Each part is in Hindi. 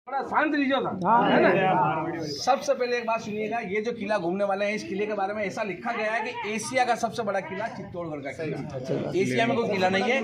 बड़ा शांत रीजन था, है ना। सबसे पहले एक बात सुनिएगा, ये जो किला घूमने वाले हैं, इस किले के बारे में ऐसा लिखा गया है कि एशिया का सबसे बड़ा किला चित्तौड़गढ़ का किला। एशिया में कोई किला नहीं है।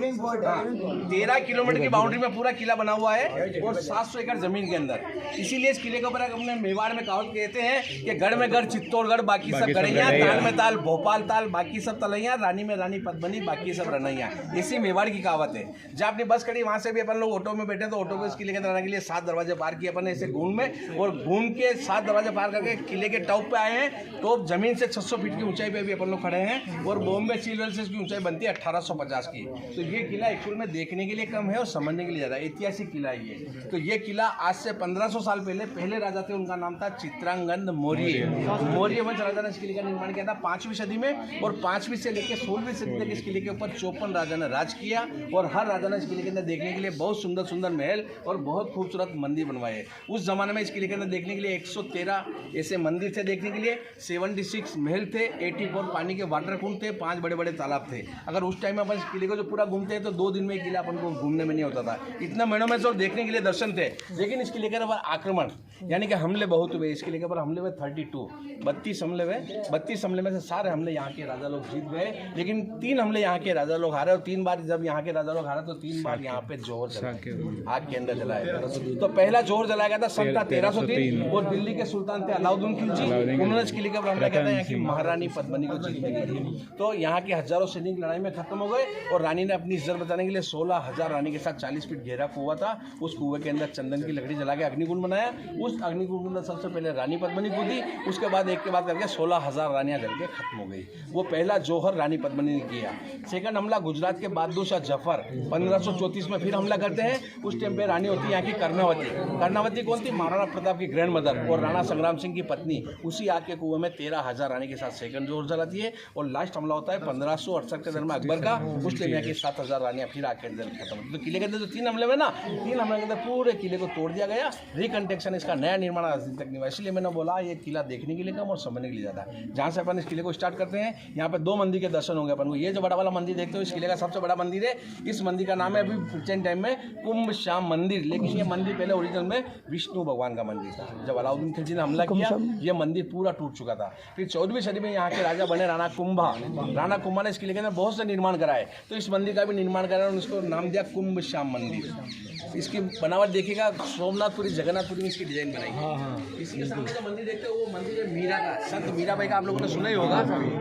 13 किलोमीटर की बाउंड्री में पूरा किला बना हुआ है और 700 एकड़ जमीन के अंदर। इसीलिए इस किले के ऊपर अपने मेवाड़ में कहावत कहते हैं कि गढ़ में गढ़ चित्तौड़गढ़, बाकी सब गढ़ैया, ताल में ताल भोपाल ताल, बाकी सब तलैया, रानी में रानी पद्मनी, बाकी सब रनैया। इसी मेवाड़ की कहावत है। जहाँ अपनी बस खड़ी वहां से भी अपन लोग ऑटो में बैठे तो ऑटो को इस किले के अंदर आने के लिए 7 दरवाजे पार किए अपन ऐसे घूम में, और घूम के 7 दरवाजे पार करके किले के टॉप पे आए हैं। तो जमीन से 600 फीट की ऊंचाई पे भी अपन लोग खड़े हैं और बॉम्बे सी लेवल से इसकी ऊंचाई बनती है 1850 की। तो ये किला एक्चुअल में देखने के लिए कम है और समझने के लिए ज़्यादा ऐतिहासिक किला है ये। तो ये किला आज से 1500 साल पहले राजा थे, उनका नाम था चित्रांगद मौर्य। मौर्य वंश राजा ने इस किले का निर्माण किया था 5वीं सदी में, और 5वीं से लेकर 16वीं सदी तक इस किले के ऊपर 54 राजा ने राज किया। और हर राजा ने इस किले के अंदर देखने के लिए बहुत सुंदर सुंदर महल और बहुत खूबसूरत मंदिर बनवाए। उस जमाने में इस किले के अंदर देखने के लिए 113 ऐसे मंदिर थे देखने के लिए, 76 महल थे, 84 पानी के वाटर कुंड थे, 5 बड़े बड़े तालाब थे। अगर उस टाइम में अपन इस किले को जो पूरा घूमते हैं तो 2 दिन में किला अपन को घूमने में नहीं होता था, इतना महीनों में जो देखने के लिए दर्शन थे। लेकिन इस किले के ऊपर आक्रमण यानी कि हमले बहुत हुए। इस किले के ऊपर हमले हुए 32 हमले हुए। 32 हमले में से सारे हमले यहाँ के राजा लोग जीत गए, लेकिन 3 हमले यहाँ के राजा लोग हारे। और 3 बार जब यहाँ के राजा लोग हारे तो 3 बार यहाँ पे जोहर आग के अंदर जलाया गया। तो पहला जोहर जलाया गया था सन 1303 और दिल्ली के सुल्तान थे अलाउद्दीन खिलजी, उन्होंने इस किले के ऊपर हमला किया था यहाँ की महारानी पद्मिनी को जीतने के लिए। तो यहाँ के हजारों सैनिक लड़ाई में खत्म हो गए और रानी ने अपनी इज्जत बचाने के लिए 16,000 रानी के साथ 40 फीट गहरा कुआं था, उस कुएं के अंदर चंदन की लकड़ी जला के अग्निकुंड बनाया। उस अग्निकुंड के अंदर सबसे पहले रानी पद्मिनी कूदी, उसके बाद एक के बाद करके 16,000 रानियां जल के खत्म हो गई। वो पहला जोहर रानी पद्मिनी ने किया। सेकंड हमला गुजरात के बहादुर शाह जफर 1534 में फिर हमला करते हैं। उस टाइम पे रानी होती है यहाँ की कर्णावती। कर्णावती कौन थी? महाराणा प्रताप की ग्रैंड मदर और राणा संग्राम सिंह की पत्नी। उसी आग के कुएं में 13,000 रानी के साथ सेकंड जोहर जलाती है। और लास्ट हमला होता है 1568 के दरमियान अकबर का, उस टाइम यहाँ की 7,000 रानियां फिर आग के अंदर खत्म होती। तो किले के अंदर जो 3 हमले में ना, 3 हमले के अंदर पूरे किले को तोड़ दिया गया। रिकंस्ट्रक्शन इसका नया निर्माण आज दिन तक नहीं हुआ। इसलिए मैंने बोला ये किला देखने के लिए कम और समझने के लिए ज़्यादा। जहाँ से अपन इस किले को स्टार्ट करते हैं, यहाँ पे 2 मंदिर के दर्शन होंगे अपन को। ये जो बड़ा वाला मंदिर देखते हो इस किले का सबसे बड़ा मंदिर है। इस मंदिर का नाम है अभी प्रेजेंट टाइम में कुंभ श्याम मंदिर, लेकिन ये मंदिर पहले ओरिजिनल में विष्णु भगवान का मंदिर था। जब अलाउद्दीन खिलजी ने हमला किया ये मंदिर पूरा टूट चुका था। फिर 14वीं सदी में यहाँ के राजा बने राणा कुंभा। राणा कुंभा ने इस किले के अंदर बहुत से निर्माण कराए, तो इस मंदिर का भी निर्माण कराया और उसको नाम दिया कुंभ श्याम मंदिर। इसकी बनावट देखिएगा, सोमनाथपुरी जगन्नाथपुरी में इसकी डिजाइन बनाई। इसके सामने जो मंदिर देखते हो वो मंदिर है मीरा का। संत मीराबाई का आप लोगों ने सुना ही होगा।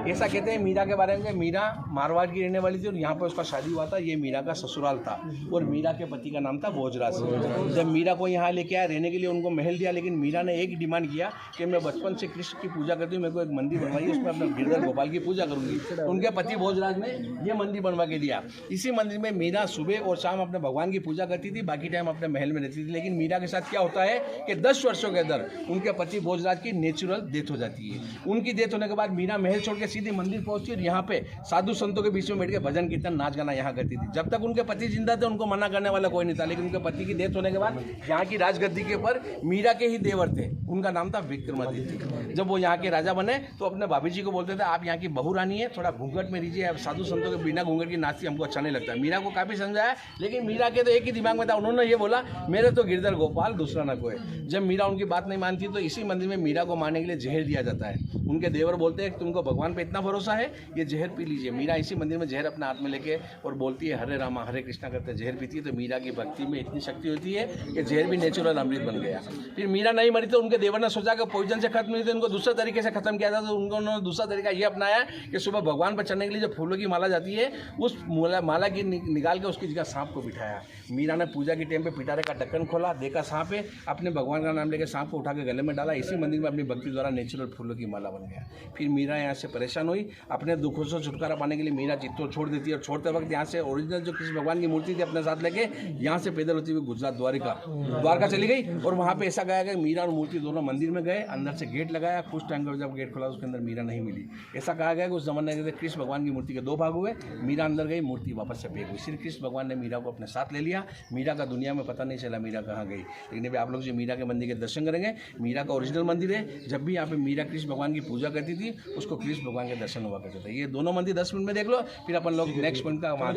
ऐसा कहते हैं मीरा के बारे में, मीरा मारवाड़ की रहने वाली थी और यहाँ पर उसका शादी हुआ था। ये मीरा का ससुराल था और मीरा के पति का नाम था भोजराज। जब मीरा को यहाँ लेके आया रहने के लिए, उनको महल दिया, लेकिन मीरा ने एक डिमांड किया कि मैं बचपन से कृष्ण की पूजा करती हूँ, मेरे को एक मंदिर बनवाइए, उसमें अपना गिरधर गोपाल की पूजा करूंगी। उनके पति भोजराज ने ये मंदिर बनवा के दिया। इसी मंदिर में मीरा सुबह और शाम अपने भगवान की पूजा करती थी, बाकी टाइम अपने महल में रहती थी। लेकिन मीरा के साथ क्या होता है कि 10 वर्षों के अंदर उनके पति भोजराज की नेचुरल डेथ हो जाती है। उनकी डेथ होने के बाद मीरा महल छोड़ के सीधे मंदिर पहुंचती और यहाँ पे साधु संतों के बीच में बैठ के भजन कीर्तन नाच गाना यहाँ करती थी। जब तक उनके पति जिंदा थे उनको मना करने वाला कोई नहीं था, लेकिन उनके पति की डेथ होने के बाद यहाँ की राजगद्दी के ऊपर मीरा के ही देवर थे, उनका नाम था विक्रमादित्य। जब वो यहाँ के राजा बने तो अपने भाभी जी को बोलते थे आप यहाँ की बहू रानी है, थोड़ा घूंघट में रहिए, साधु संतों के बिना घूंघट की नाचती हमको अच्छा नहीं लगता। मीरा को काफी समझाया, लेकिन मीरा के तो एक ही दिमाग में था, उन्होंने ये बोला मेरे तो गिरधर गोपाल, दूसरा ना कोई। जब मीरा उनकी बात नहीं मानती तो इसी मंदिर में मीरा को मारने के लिए जहर दिया जाता है। उनके देवर बोलते हैं तुमको भगवान पे इतना भरोसा है, ये जहर पी लीजिए। मीरा इसी मंदिर में जहर अपने हाथ में लेके और बोलती है हरे रामा हरे कृष्णा करते जहर पीती है। तो मीरा की भक्ति में इतनी शक्ति होती है कि जहर भी नेचुरल अमृत बन गया। फिर मीरा नहीं मरी तो उनके देवर ने सोचा कि पॉइजन से खत्म नहीं, तो उनको दूसरे तरीके से खत्म किया था। तो उन्होंने दूसरा तरीका ये अपनाया कि सुबह भगवान पर चढ़ने के लिए जो फूलों की माला जाती है, उस माला की निकाल के उसकी जगह सांप को बिठाया। मीरा ने पूजा के टाइम पे पिटारे का ढक्कन खोला, देखा सांप है, अपने भगवान का नाम लेकर सांप को उठा के गले में डाला। इसी मंदिर में अपनी भक्ति द्वारा नेचुरल फूलों की माला बन गया। फिर मीरा यहाँ से परेशान हुई, अपने दुखों से छुटकारा पाने के लिए मीरा चित्तौड़ छोड़ देती है और छोड़ते वक्त यहाँ से ओरिजिनल जो कृष्ण भगवान की मूर्ति थी अपने साथ लेके यहाँ से पैदल होती हुई गुजरात द्वारका चली गई। और वहाँ पे ऐसा गया कि मीरा और मूर्ति दोनों मंदिर में गए, अंदर से गेट लगाया। कुछ टाइम का जब गेट खोला उसके अंदर मीरा नहीं मिली। ऐसा कहा गया कि उस जमाने के कृष्ण भगवान की मूर्ति के 2 भाग हुए, मीरा अंदर गई, मूर्ति वापस से फेंक हुई। श्री कृष्ण भगवान ने मीरा को अपने साथ ले लिया। मीरा का दुनिया में पता नहीं चला मीरा कहाँ गई। लेकिन अभी आप लोग जो मीरा के मंदिर के दर्शन करेंगे, मीरा का ओरिजिनल मंदिर है। जब भी यहाँ पे मीरा कृष्ण भगवान की पूजा करती थी उसको कृष्ण भगवान के दर्शन हुआ करते थे। ये दोनों मंदिर 10 मिनट में देख लो, फिर अपन लोग नेक्स्ट पॉइंट का वहाँ